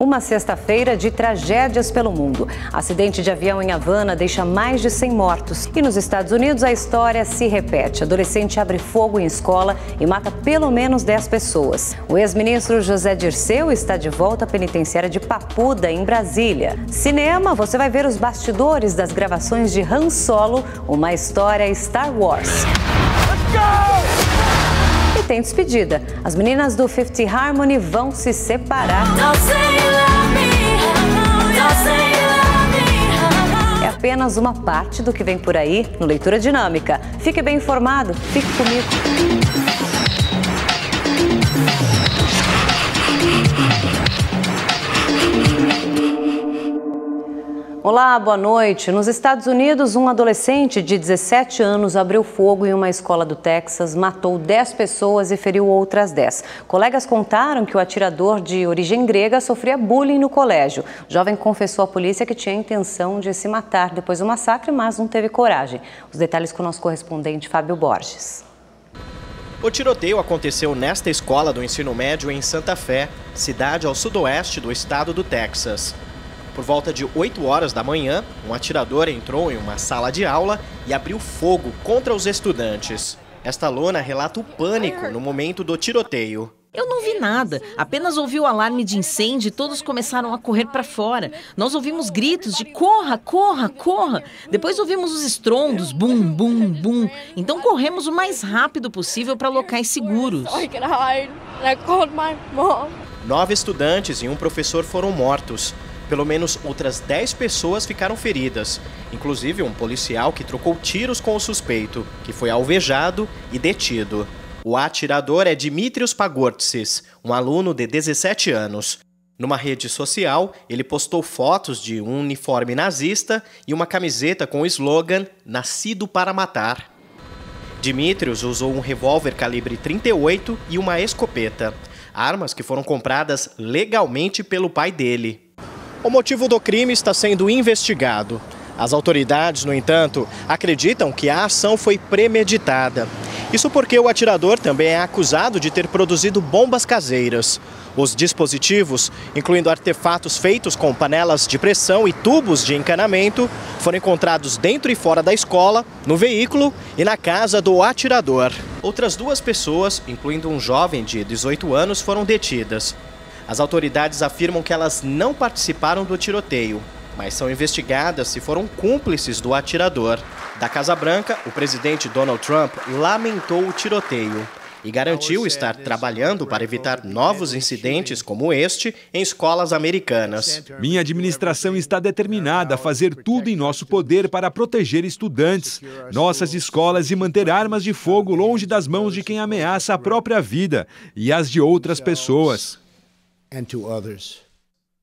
Uma sexta-feira de tragédias pelo mundo. Acidente de avião em Havana deixa mais de 100 mortos. E nos Estados Unidos a história se repete. Adolescente abre fogo em escola e mata pelo menos 10 pessoas. O ex-ministro José Dirceu está de volta à penitenciária de Papuda, em Brasília. Cinema, você vai ver os bastidores das gravações de Han Solo, uma história Star Wars. Let's go! E tem despedida. As meninas do Fifth Harmony vão se separar. É apenas uma parte do que vem por aí no Leitura Dinâmica. Fique bem informado, fique comigo. Olá, boa noite. Nos Estados Unidos, um adolescente de 17 anos abriu fogo em uma escola do Texas, matou 10 pessoas e feriu outras 10. Colegas contaram que o atirador de origem grega sofria bullying no colégio. O jovem confessou à polícia que tinha a intenção de se matar depois do massacre, mas não teve coragem. Os detalhes com o nosso correspondente Fábio Borges. O tiroteio aconteceu nesta escola do ensino médio em Santa Fé, cidade ao sudoeste do estado do Texas. Por volta de 8 horas da manhã, um atirador entrou em uma sala de aula e abriu fogo contra os estudantes. Esta aluna relata o pânico no momento do tiroteio. Eu não vi nada, apenas ouvi o alarme de incêndio e todos começaram a correr para fora. Nós ouvimos gritos de corra, corra, corra. Depois ouvimos os estrondos, bum, bum, bum. Então corremos o mais rápido possível para locais seguros. 9 estudantes e um professor foram mortos. Pelo menos outras 10 pessoas ficaram feridas, inclusive um policial que trocou tiros com o suspeito, que foi alvejado e detido. O atirador é Dimitrios Pagortsis, um aluno de 17 anos. Numa rede social, ele postou fotos de um uniforme nazista e uma camiseta com o slogan "Nascido para matar". Dimitrios usou um revólver calibre 38 e uma escopeta, armas que foram compradas legalmente pelo pai dele. O motivo do crime está sendo investigado. As autoridades, no entanto, acreditam que a ação foi premeditada. Isso porque o atirador também é acusado de ter produzido bombas caseiras. Os dispositivos, incluindo artefatos feitos com panelas de pressão e tubos de encanamento, foram encontrados dentro e fora da escola, no veículo e na casa do atirador. Outras 2 pessoas, incluindo um jovem de 18 anos, foram detidas. As autoridades afirmam que elas não participaram do tiroteio, mas são investigadas se foram cúmplices do atirador. Da Casa Branca, o presidente Donald Trump lamentou o tiroteio e garantiu estar trabalhando para evitar novos incidentes como este em escolas americanas. Minha administração está determinada a fazer tudo em nosso poder para proteger estudantes, nossas escolas e manter armas de fogo longe das mãos de quem ameaça a própria vida e as de outras pessoas.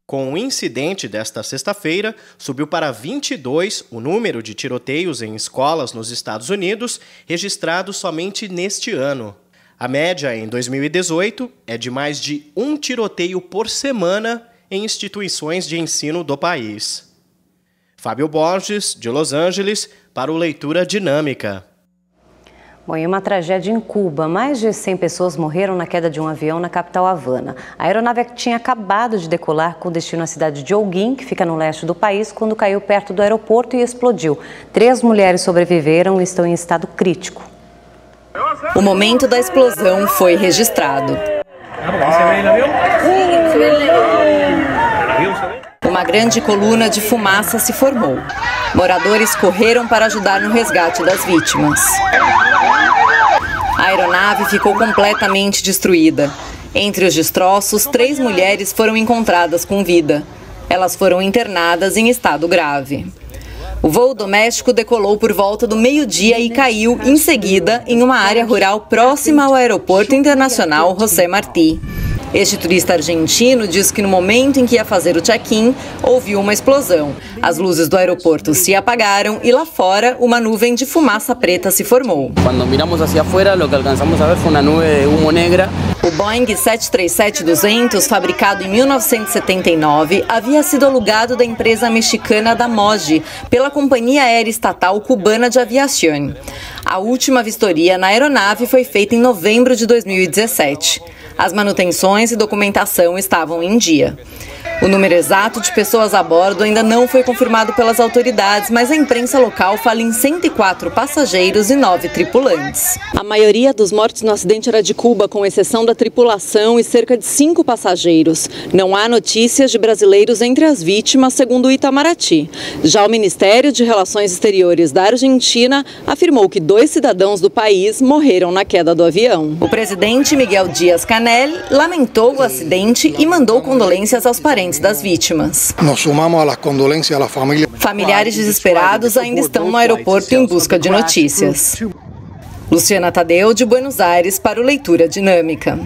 Com o incidente desta sexta-feira, subiu para 22 o número de tiroteios em escolas nos Estados Unidos registrados somente neste ano. A média em 2018 é de mais de 1 tiroteio por semana em instituições de ensino do país. Fábio Borges, de Los Angeles, para o Leitura Dinâmica. Bom, e uma tragédia em Cuba. Mais de 100 pessoas morreram na queda de um avião na capital Havana. A aeronave tinha acabado de decolar com destino à cidade de Holguín, que fica no leste do país, quando caiu perto do aeroporto e explodiu. 3 mulheres sobreviveram e estão em estado crítico. O momento da explosão foi registrado. Uma grande coluna de fumaça se formou. Moradores correram para ajudar no resgate das vítimas. A aeronave ficou completamente destruída. Entre os destroços, 3 mulheres foram encontradas com vida. Elas foram internadas em estado grave. O voo doméstico decolou por volta do meio-dia e caiu, em seguida, em uma área rural próxima ao Aeroporto Internacional José Martí. Este turista argentino diz que no momento em que ia fazer o check-in, ouviu uma explosão. As luzes do aeroporto se apagaram e lá fora uma nuvem de fumaça preta se formou. Quando miramos hacia afuera, o que alcançamos a ver foi uma nuvem de humo negra. O Boeing 737-200, fabricado em 1979, havia sido alugado da empresa mexicana da MOGE, pela companhia aérea estatal cubana de aviación. A última vistoria na aeronave foi feita em novembro de 2017. As manutenções e documentação estavam em dia. O número exato de pessoas a bordo ainda não foi confirmado pelas autoridades, mas a imprensa local fala em 104 passageiros e 9 tripulantes. A maioria dos mortos no acidente era de Cuba, com exceção da tripulação e cerca de 5 passageiros. Não há notícias de brasileiros entre as vítimas, segundo o Itamaraty. Já o Ministério de Relações Exteriores da Argentina afirmou que 2 cidadãos do país morreram na queda do avião. O presidente Miguel Díaz-Canel lamentou o acidente e mandou condolências aos parentes das vítimas. Nos sumamos às condolências à família. Familiares desesperados ainda estão no aeroporto em busca de notícias. Luciana Tadeu, de Buenos Aires, para o Leitura Dinâmica.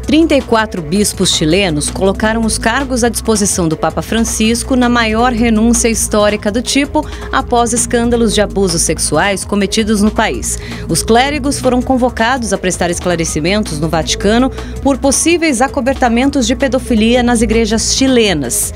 34 bispos chilenos colocaram os cargos à disposição do Papa Francisco na maior renúncia histórica do tipo após escândalos de abusos sexuais cometidos no país. Os clérigos foram convocados a prestar esclarecimentos no Vaticano por possíveis acobertamentos de pedofilia nas igrejas chilenas.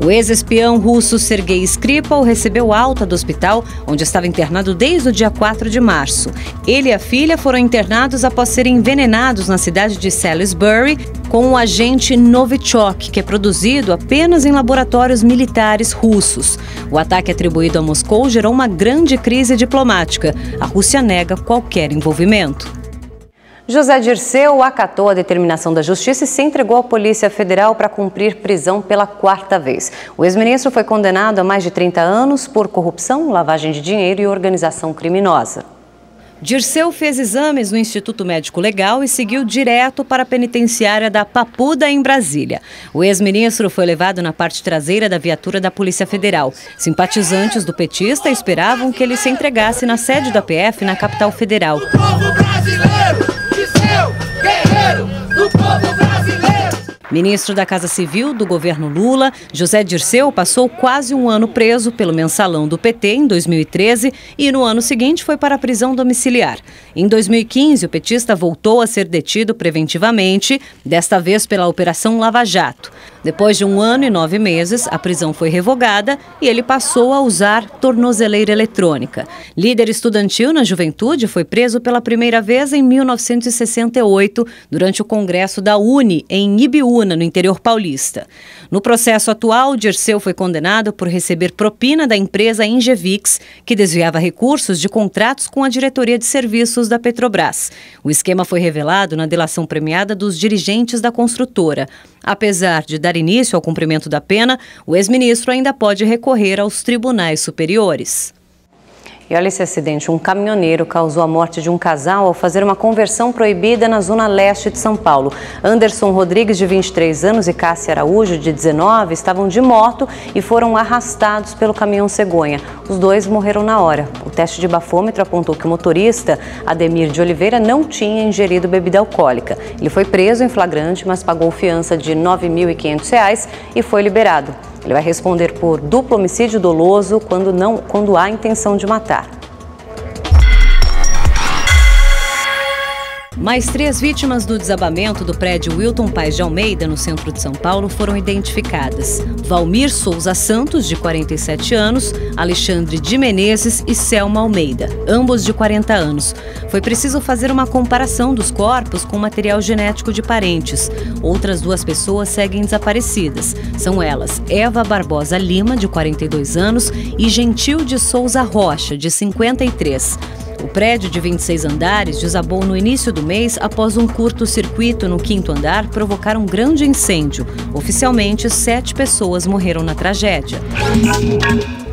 O ex-espião russo Sergei Skripal recebeu alta do hospital, onde estava internado desde o dia 4 de março. Ele e a filha foram internados após serem envenenados na cidade de Salisbury com o agente Novichok, que é produzido apenas em laboratórios militares russos. O ataque atribuído a Moscou gerou uma grande crise diplomática. A Rússia nega qualquer envolvimento. José Dirceu acatou a determinação da Justiça e se entregou à Polícia Federal para cumprir prisão pela 4ª vez. O ex-ministro foi condenado a mais de 30 anos por corrupção, lavagem de dinheiro e organização criminosa. Dirceu fez exames no Instituto Médico Legal e seguiu direto para a penitenciária da Papuda, em Brasília. O ex-ministro foi levado na parte traseira da viatura da Polícia Federal. Simpatizantes do petista esperavam que ele se entregasse na sede da PF na capital federal. O povo brasileiro, Dirceu, guerreiro do povo brasileiro. Ministro da Casa Civil do governo Lula, José Dirceu passou quase um ano preso pelo mensalão do PT em 2013 e no ano seguinte foi para a prisão domiciliar. Em 2015, o petista voltou a ser detido preventivamente, desta vez pela Operação Lava Jato. Depois de 1 ano e 9 meses, a prisão foi revogada e ele passou a usar tornozeleira eletrônica. Líder estudantil na juventude, foi preso pela primeira vez em 1968, durante o Congresso da UNE, em Ibiúna, no interior paulista. No processo atual, Dirceu foi condenado por receber propina da empresa Ingevix, que desviava recursos de contratos com a diretoria de serviços da Petrobras. O esquema foi revelado na delação premiada dos dirigentes da construtora. Apesar de dar início ao cumprimento da pena, o ex-ministro ainda pode recorrer aos tribunais superiores. E olha esse acidente, um caminhoneiro causou a morte de um casal ao fazer uma conversão proibida na zona leste de São Paulo. Anderson Rodrigues, de 23 anos, e Cássia Araújo, de 19, estavam de moto e foram arrastados pelo caminhão cegonha. Os dois morreram na hora. O teste de bafômetro apontou que o motorista, Ademir de Oliveira, não tinha ingerido bebida alcoólica. Ele foi preso em flagrante, mas pagou fiança de R$ 9.500 e foi liberado. Ele vai responder por duplo homicídio doloso quando há intenção de matar. Mais 3 vítimas do desabamento do prédio Wilton Paes de Almeida, no centro de São Paulo, foram identificadas. Valmir Souza Santos, de 47 anos, Alexandre de Menezes e Selma Almeida, ambos de 40 anos. Foi preciso fazer uma comparação dos corpos com material genético de parentes. Outras 2 pessoas seguem desaparecidas. São elas Eva Barbosa Lima, de 42 anos, e Gentil de Souza Rocha, de 53. O prédio de 26 andares desabou no início do mês após um curto-circuito no 5º andar provocar um grande incêndio. Oficialmente, 7 pessoas morreram na tragédia.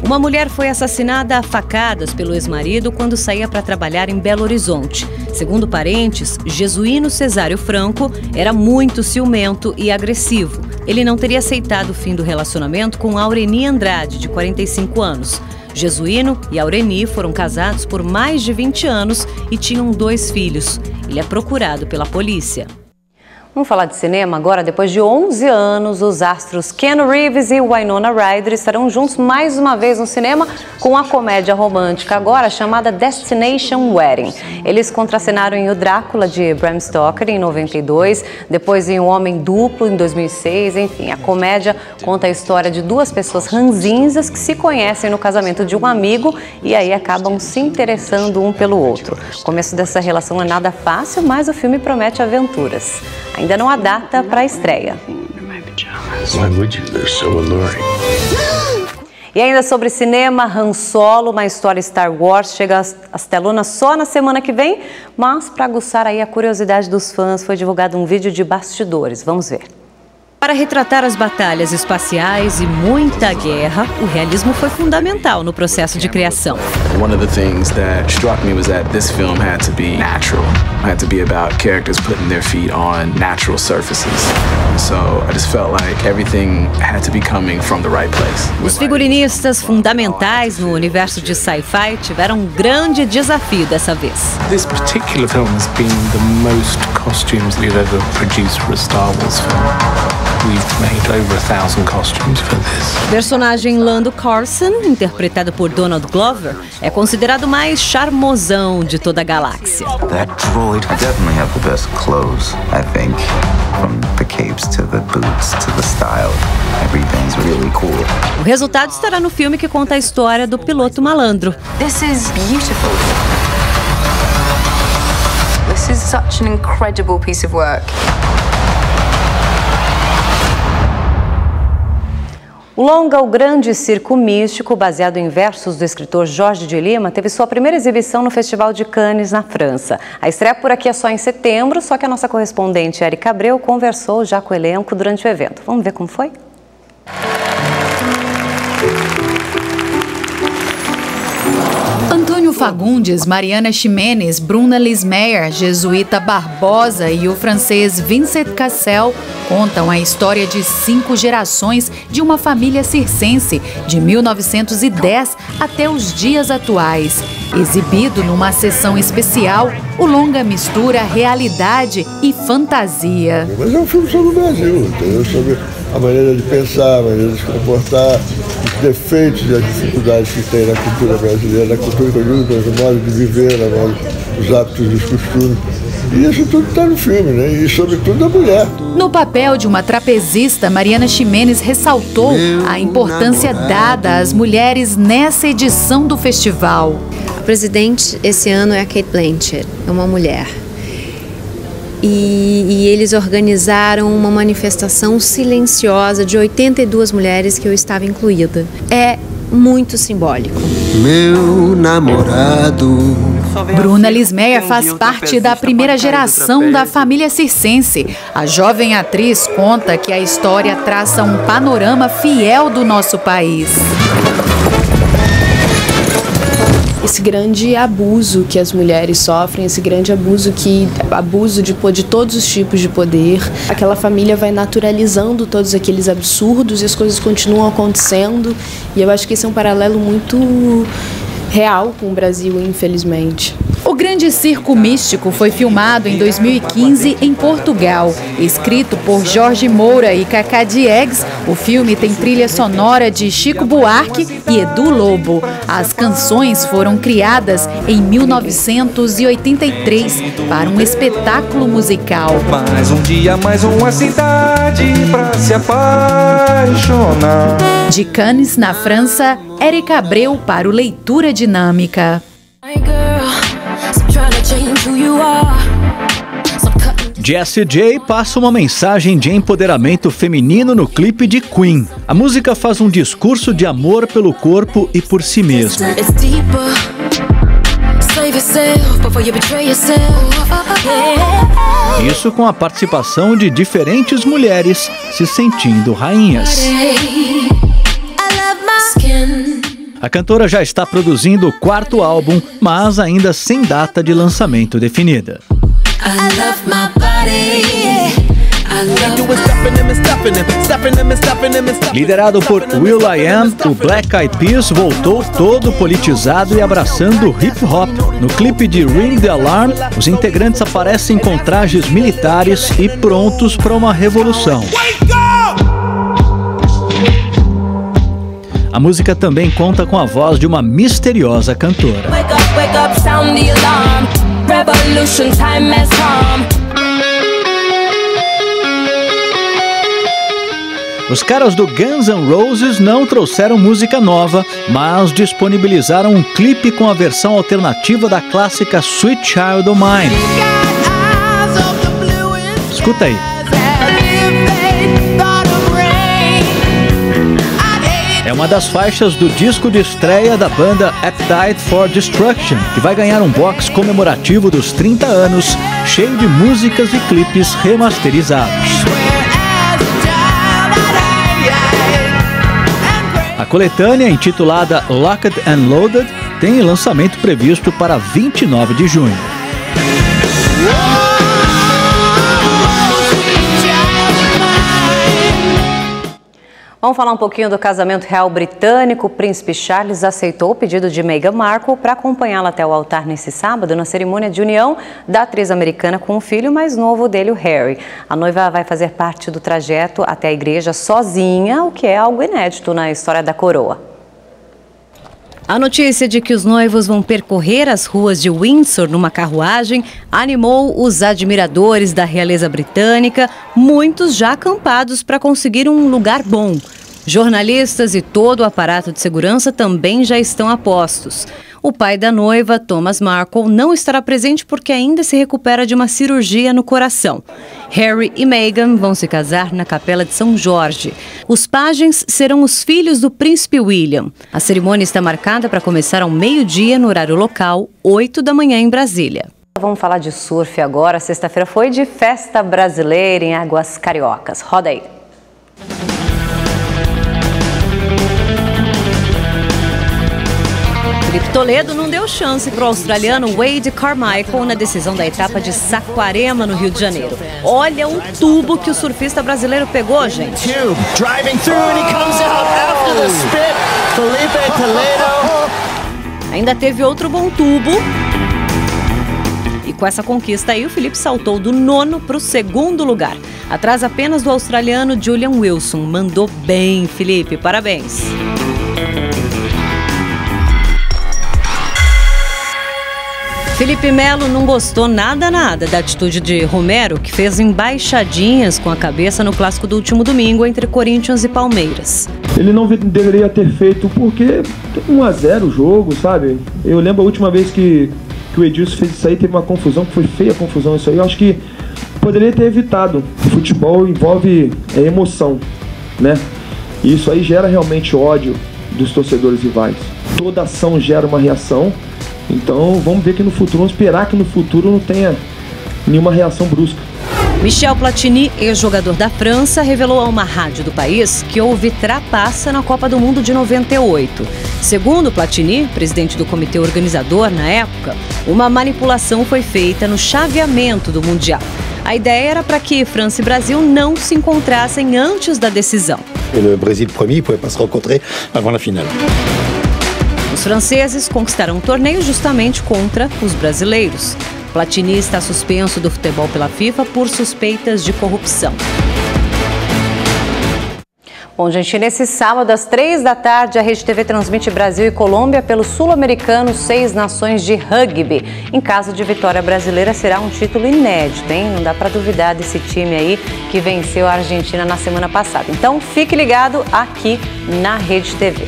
Uma mulher foi assassinada a facadas pelo ex-marido quando saía para trabalhar em Belo Horizonte. Segundo parentes, Jesuíno Cesário Franco era muito ciumento e agressivo. Ele não teria aceitado o fim do relacionamento com Aureni Andrade, de 45 anos. Jesuíno e Aureni foram casados por mais de 20 anos e tinham 2 filhos. Ele é procurado pela polícia. Vamos falar de cinema agora. Depois de 11 anos, os astros Keanu Reeves e Winona Ryder estarão juntos mais uma vez no cinema com a comédia romântica agora chamada Destination Wedding. Eles contracenaram em O Drácula, de Bram Stoker, em 92, depois em O Homem Duplo, em 2006. Enfim, a comédia conta a história de duas pessoas ranzinzas que se conhecem no casamento de um amigo e aí acabam se interessando um pelo outro. O começo dessa relação não é nada fácil, mas o filme promete aventuras. Ainda não há data para a estreia. E ainda sobre cinema, Han Solo, uma história Star Wars, chega às telonas só na semana que vem, mas para aguçar aí a curiosidade dos fãs, foi divulgado um vídeo de bastidores. Vamos ver. Para retratar as batalhas espaciais e muita guerra, o realismo foi fundamental no processo de criação. One of the things that struck me was that this film had to be natural. It had to be about characters putting their feet on natural surfaces. So I just felt like everything had to be coming from the right place. Os figurinistas fundamentais no universo de sci-fi tiveram um grande desafio dessa vez. This particular film has been the most costumes we've ever produced for a Star Wars film. We've made over 1,000 costumes for this. O personagem Lando Carlson, interpretado por Donald Glover, é considerado o mais charmosão de toda a galáxia. That droid definitely have the best clothes, I think. From the capes to the boots to the style, everything's really cool. O resultado estará no filme que conta a história do piloto malandro. This is beautiful. This is such an incredible piece of work. O longa O Grande Circo Místico, baseado em versos do escritor Jorge de Lima, teve sua primeira exibição no Festival de Cannes, na França. A estreia por aqui é só em setembro, só que a nossa correspondente Érica Abreu conversou já com o elenco durante o evento. Vamos ver como foi? Antônio Fagundes, Mariana Ximenes, Bruna Lismeyer, Jesuíta Barbosa e o francês Vincent Cassel contam a história de 5 gerações de uma família circense, de 1910 até os dias atuais. Exibido numa sessão especial, o longa mistura realidade e fantasia. Mas é um filme sobre o Brasil, entendeu? Sobre a maneira de pensar, a maneira de se comportar, os defeitos e as dificuldades que tem na cultura brasileira, na cultura que eu digo, no modo de viver, nos hábitos e os costumes. E isso tudo está no filme, né? E sobretudo a mulher. No papel de uma trapezista, Mariana Ximenes ressaltou a importância dada às mulheres nessa edição do festival. A presidente esse ano é a Cate Blanchett, é uma mulher. E eles organizaram uma manifestação silenciosa de 82 mulheres que eu estava incluída. É muito simbólico. Meu namorado. Bruna Lismeyer faz parte da primeira geração da família circense. A jovem atriz conta que a história traça um panorama fiel do nosso país. Esse grande abuso que as mulheres sofrem, esse grande abuso de todos os tipos de poder. Aquela família vai naturalizando todos aqueles absurdos e as coisas continuam acontecendo. E eu acho que esse é um paralelo muito real com o Brasil, infelizmente. O Grande Circo Místico foi filmado em 2015 em Portugal. Escrito por Jorge Moura e Cacá Diegues, o filme tem trilha sonora de Chico Buarque e Edu Lobo. As canções foram criadas em 1983 para um espetáculo musical. Mais um dia, mais uma cidade pra se apaixonar. De Cannes, na França, Érica Abreu para o Leitura Dinâmica. Jessie J passa uma mensagem de empoderamento feminino no clipe de Queen. A música faz um discurso de amor pelo corpo e por si mesmo. Isso com a participação de diferentes mulheres se sentindo rainhas. A cantora já está produzindo o 4º álbum, mas ainda sem data de lançamento definida. Liderado por will.i.am, o Black Eyed Peas voltou todo politizado e abraçando o hip hop. No clipe de Ring the Alarm, os integrantes aparecem com trajes militares e prontos para uma revolução. A música também conta com a voz de uma misteriosa cantora. Wake up, sound the alarm. Revolution time has come. Os caras do Guns N' Roses não trouxeram música nova, mas disponibilizaram um clipe com a versão alternativa da clássica Sweet Child O' Mine. Escuta aí. É uma das faixas do disco de estreia da banda Appetite for Destruction, que vai ganhar um box comemorativo dos 30 anos, cheio de músicas e clipes remasterizados. A coletânea, intitulada Locked and Loaded, tem lançamento previsto para 29 de junho. Vamos falar um pouquinho do casamento real britânico. O príncipe Charles aceitou o pedido de Meghan Markle para acompanhá-la até o altar nesse sábado, na cerimônia de união da atriz americana com o filho mais novo dele, o Harry. A noiva vai fazer parte do trajeto até a igreja sozinha, o que é algo inédito na história da coroa. A notícia de que os noivos vão percorrer as ruas de Windsor numa carruagem animou os admiradores da realeza britânica, muitos já acampados para conseguir um lugar bom. Jornalistas e todo o aparato de segurança também já estão a postos. O pai da noiva, Thomas Markle, não estará presente porque ainda se recupera de uma cirurgia no coração. Harry e Meghan vão se casar na Capela de São Jorge. Os pajens serão os filhos do príncipe William. A cerimônia está marcada para começar ao meio-dia no horário local, 8 da manhã em Brasília. Vamos falar de surf agora. Sexta-feira foi de festa brasileira em águas cariocas. Roda aí. Felipe Toledo não deu chance para o australiano Wade Carmichael na decisão da etapa de Saquarema, no Rio de Janeiro. Olha o tubo que o surfista brasileiro pegou, gente. Ainda teve outro bom tubo. E com essa conquista aí, o Felipe saltou do 9º para o 2º lugar. Atrás apenas do australiano Julian Wilson. Mandou bem, Felipe. Parabéns. Felipe Melo não gostou nada da atitude de Romero, que fez embaixadinhas com a cabeça no clássico do último domingo entre Corinthians e Palmeiras. Ele não deveria ter feito porque 1-0 o jogo, sabe? Eu lembro a última vez que o Edilson fez isso aí, teve uma confusão, que foi feia a confusão isso aí. Eu acho que poderia ter evitado. O futebol envolve emoção, né? E isso aí gera realmente ódio dos torcedores rivais. Toda ação gera uma reação. Então vamos ver que no futuro, vamos esperar que no futuro não tenha nenhuma reação brusca. Michel Platini, ex-jogador da França, revelou a uma rádio do país que houve trapaça na Copa do Mundo de 98. Segundo Platini, presidente do comitê organizador na época, uma manipulação foi feita no chaveamento do Mundial. A ideia era para que França e Brasil não se encontrassem antes da decisão. O Brasil premier pouvait pas se rencontrer avant la finale. Os franceses conquistaram o torneio justamente contra os brasileiros. Platini está suspenso do futebol pela FIFA por suspeitas de corrupção. Bom, gente, nesse sábado, às 3 da tarde, a Rede TV transmite Brasil e Colômbia pelo Sul-Americano 6 Nações de Rugby. Em caso de vitória brasileira, será um título inédito, hein? Não dá para duvidar desse time aí que venceu a Argentina na semana passada. Então, fique ligado aqui na Rede TV.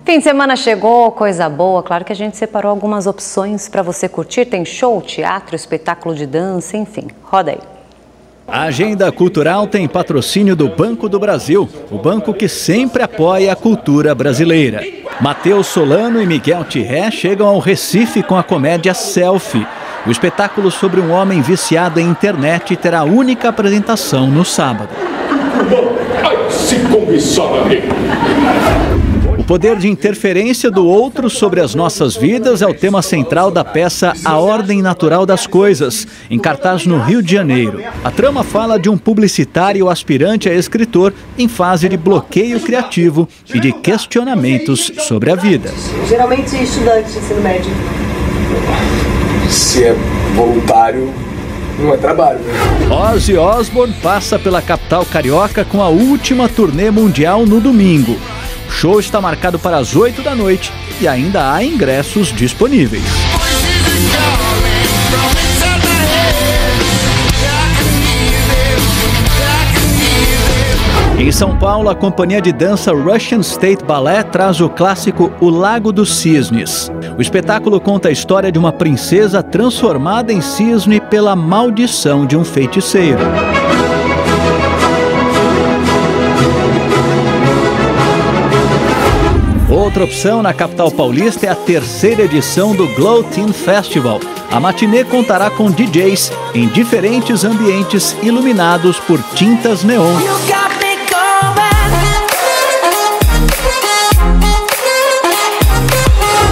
Fim de semana chegou, coisa boa. Claro que a gente separou algumas opções para você curtir. Tem show, teatro, espetáculo de dança, enfim. Roda aí. A agenda cultural tem patrocínio do Banco do Brasil, o banco que sempre apoia a cultura brasileira. Matheus Solano e Miguel Thirré chegam ao Recife com a comédia Selfie. O espetáculo sobre um homem viciado em internet terá a única apresentação no sábado. Se cobiçar, amigo. O poder de interferência do outro sobre as nossas vidas é o tema central da peça A Ordem Natural das Coisas, em cartaz no Rio de Janeiro. A trama fala de um publicitário aspirante a escritor em fase de bloqueio criativo e de questionamentos sobre a vida. Geralmente estudante de ensino médio. Se é voluntário, não é trabalho, né? Ozzy Osbourne passa pela capital carioca com a última turnê mundial no domingo. O show está marcado para as 8 da noite e ainda há ingressos disponíveis. Em São Paulo, a companhia de dança Russian State Ballet traz o clássico O Lago dos Cisnes. O espetáculo conta a história de uma princesa transformada em cisne pela maldição de um feiticeiro. Outra opção na capital paulista é a terceira edição do Glow Teen Festival. A matinê contará com DJs em diferentes ambientes iluminados por tintas neon.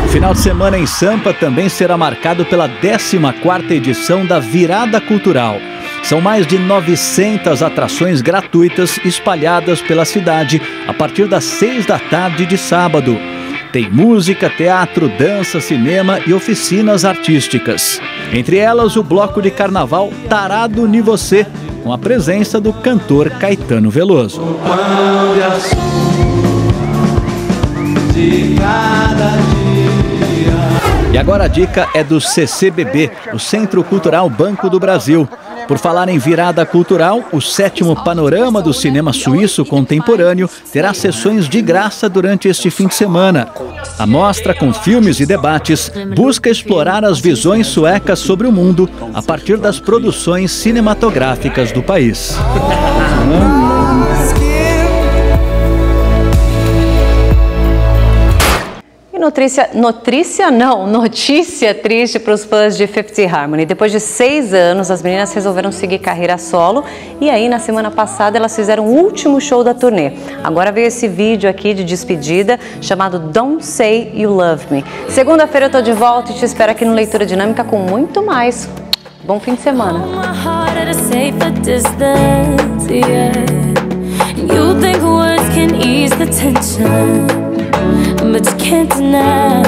O final de semana em Sampa também será marcado pela 14ª edição da Virada Cultural. São mais de 900 atrações gratuitas espalhadas pela cidade a partir das 6 da tarde de sábado. Tem música, teatro, dança, cinema e oficinas artísticas. Entre elas, o bloco de carnaval Tarado Ni Você, com a presença do cantor Caetano Veloso. E agora a dica é do CCBB, o Centro Cultural Banco do Brasil. Por falar em virada cultural, o 7º Panorama do Cinema Suíço Contemporâneo terá sessões de graça durante este fim de semana. A mostra, com filmes e debates, busca explorar as visões suecas sobre o mundo a partir das produções cinematográficas do país. Notícia triste para os fãs de Fifth Harmony. Depois de 6 anos, as meninas resolveram seguir carreira solo e aí na semana passada elas fizeram o último show da turnê. Agora veio esse vídeo aqui de despedida chamado Don't Say You Love Me. Segunda-feira eu tô de volta e te espero aqui no Leitura Dinâmica com muito mais. Bom fim de semana. But you can't deny